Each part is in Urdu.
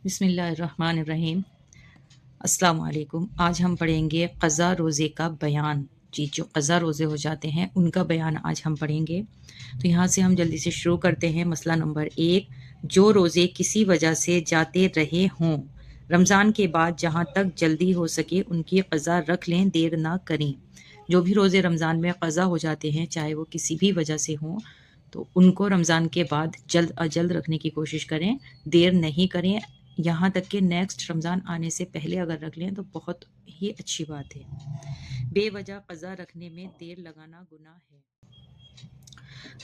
بسم اللہ الرحمن الرحیم۔ السلام علیکم۔ آج ہم پڑھیں گے قضا روزے کا بیان۔ جو قضا روزے ہو جاتے ہیں ان کا بیان آج ہم پڑھیں گے۔ تو یہاں سے ہم جلدی سے شروع کرتے ہیں۔ مسئلہ نمبر 1، جو روزے کسی وجہ سے جاتے رہے ہوں رمضان کے بعد جہاں تک جلدی ہو سکے ان کی قضا رکھ لیں، دیر نہ کریں۔ جو بھی روزے رمضان میں قضا ہو جاتے ہیں چاہے وہ کسی بھی وجہ سے ہوں تو ان کو رمضان کے بعد جلد از جلد رکھنے کی کوشش کریں، دیر نہیں کریں۔ یہاں تک کہ نیکسٹ رمضان آنے سے پہلے اگر رکھ لیں تو بہت ہی اچھی بات ہے۔ بے وجہ قضا رکھنے میں دیر لگانا گناہ ہے۔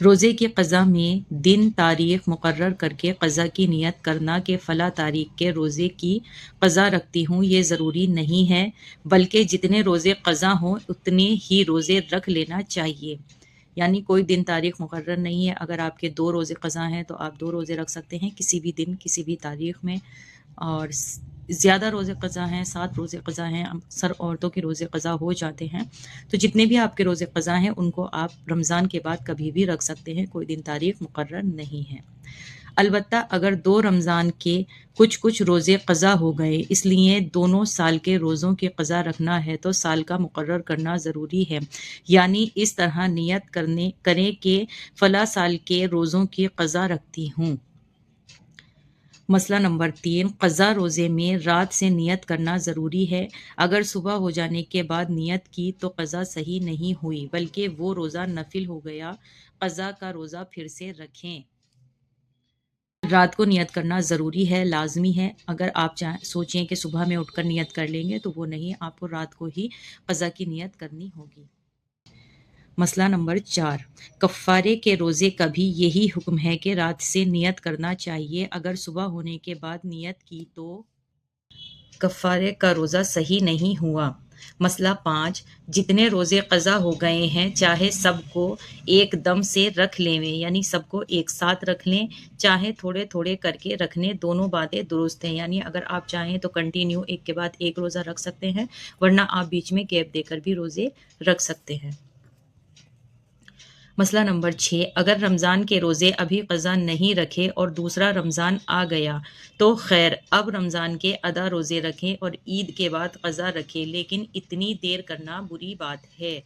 روزے کی قضا میں دن تاریخ مقرر کر کے قضا کی نیت کرنا کہ فلاں تاریخ کے روزے کی قضا رکھتی ہوں، یہ ضروری نہیں ہے، بلکہ جتنے روزے قضا ہوں اتنے ہی روزے رکھ لینا چاہیے۔ یعنی کوئی دن تاریخ مقرر نہیں ہے، اگر آپ کے 2 روزے قضا ہیں تو آپ 2 روزے رکھ سکتے ہیں کسی بھی دن کسی بھی تاریخ میں، اور زیادہ روزے قضا ہیں، 7 روزے قضا ہیں، اکثر عورتوں کے روزے قضا ہو جاتے ہیں، تو جتنے بھی آپ کے روزے قضا ہیں ان کو آپ رمضان کے بعد کبھی بھی رکھ سکتے ہیں، کوئی دن تاریخ مقرر نہیں ہے۔ البتہ اگر 2 رمضان کے کچھ روزے قضا ہو گئے، اس لیے دونوں سال کے روزوں کی قضا رکھنا ہے تو سال کا مقرر کرنا ضروری ہے۔ یعنی اس طرح نیت کریں کہ فلاں سال کے روزوں کی قضا رکھتی ہوں۔ مسئلہ نمبر 3، قضا روزے میں رات سے نیت کرنا ضروری ہے۔ اگر صبح ہو جانے کے بعد نیت کی تو قضا صحیح نہیں ہوئی بلکہ وہ روزہ نفل ہو گیا۔ قضا کا روزہ پھر سے رکھیں۔ رات کو نیت کرنا ضروری ہے، لازمی ہے۔ اگر آپ سوچیں کہ صبح میں اٹھ کر نیت کر لیں گے تو وہ نہیں، آپ کو رات کو ہی قضا کی نیت کرنی ہوگی۔ مسئلہ نمبر 4، کفارے کے روزے کا بھی یہی حکم ہے کہ رات سے نیت کرنا چاہیے۔ اگر صبح ہونے کے بعد نیت کی تو کفارے کا روزہ صحیح نہیں ہوا۔ مسئلہ 5، جتنے روزے قضا ہو گئے ہیں چاہے سب کو ایک دم سے رکھ لیں، یعنی سب کو ایک ساتھ رکھ لیں، چاہے تھوڑے تھوڑے کر کے رکھنے، دونوں باتیں درست ہیں۔ یعنی اگر آپ چاہیں تو کنٹینیو ایک کے بعد ایک روزہ رکھ سکتے ہیں، ورنہ آپ بیچ میں گیپ دے کر بھی روزے رکھ سکتے ہیں۔ مسئلہ نمبر 6، اگر رمضان کے روزے ابھی قضا نہیں رکھے اور دوسرا رمضان آ گیا تو خیر، اب رمضان کے ادا روزے رکھیں اور عید کے بعد قضا رکھیں، لیکن اتنی دیر کرنا بری بات ہے۔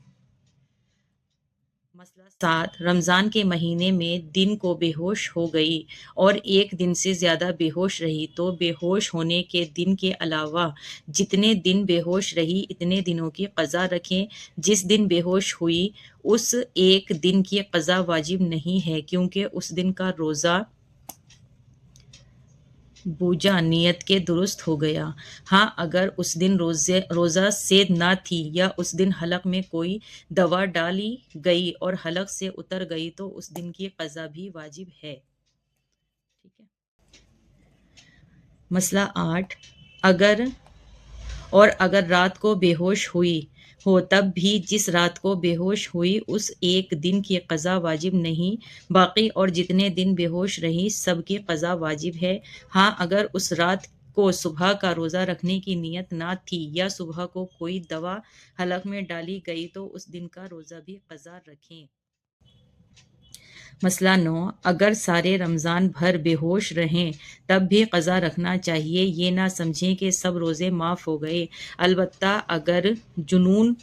مسئلہ 7، رمضان کے مہینے میں دن کو بے ہوش ہو گئی اور ایک دن سے زیادہ بے ہوش رہی تو بے ہوش ہونے کے دن کے علاوہ جتنے دن بے ہوش رہی اتنے دنوں کی قضا رکھیں۔ جس دن بے ہوش ہوئی اس ایک دن کی قضا واجب نہیں ہے، کیونکہ اس دن کا روزہ بوجھا نیت کے درست ہو گیا۔ ہاں، اگر اس دن روزہ سید نہ تھی یا اس دن حلق میں کوئی دوا ڈالی گئی اور حلق سے اتر گئی تو اس دن کی قضا بھی واجب ہے۔ ٹھیک ہے۔ مسئلہ 8، اگر رات کو بے ہوش ہوئی ہو تب بھی جس رات کو بے ہوش ہوئی اس ایک دن کی قضا واجب نہیں، باقی اور جتنے دن بے ہوش رہی سب کی قضا واجب ہے۔ ہاں، اگر اس رات کو صبح کا روزہ رکھنے کی نیت نہ تھی یا صبح کو کوئی دوا حلق میں ڈالی گئی تو اس دن کا روزہ بھی قضا رکھیں۔ مسئلہ 9، اگر سارے رمضان بھر بے ہوش رہیں تب بھی قضا رکھنا چاہیے، یہ نہ سمجھیں کہ سب روزے معاف ہو گئے۔ البتہ اگر جنون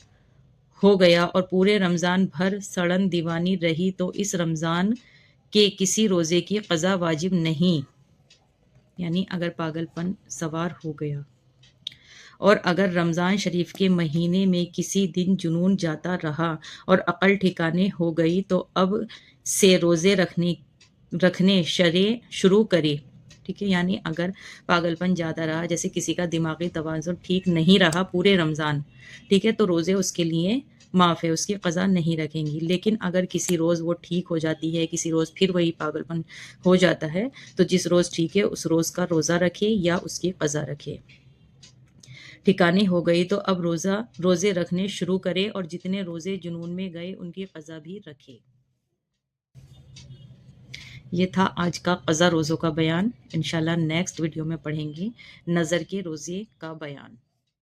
ہو گیا اور پورے رمضان بھر سڑن دیوانی رہی تو اس رمضان کے کسی روزے کی قضا واجب نہیں، یعنی اگر پاگل پن سوار ہو گیا۔ اور اگر رمضان شریف کے مہینے میں کسی دن جنون جاتا رہا اور عقل ٹھکانے ہو گئی تو اب سے روزے رکھنے شروع کرے۔ ٹھیک ہے، یعنی اگر پاگل پن جاتا رہا، جیسے کسی کا دماغی توازن ٹھیک نہیں رہا پورے رمضان، ٹھیک ہے، تو روزے اس کے لیے معاف ہے، اس کی قضا نہیں رکھیں گی۔ لیکن اگر کسی روز وہ ٹھیک ہو جاتی ہے، کسی روز پھر وہی پاگل پن ہو جاتا ہے، تو جس روز ٹھیک ہے اس روز کا روزہ رکھے یا اس کی قضا رکھے۔ ٹھکانے ہو گئی تو اب روزے رکھنے شروع کرے اور جتنے روزے جنون میں گئے ان کی قضا بھی رکھے۔ یہ تھا آج کا قضا روزوں کا بیان۔ انشاءاللہ نیکسٹ ویڈیو میں پڑھیں گے نظر کے روزے کا بیان۔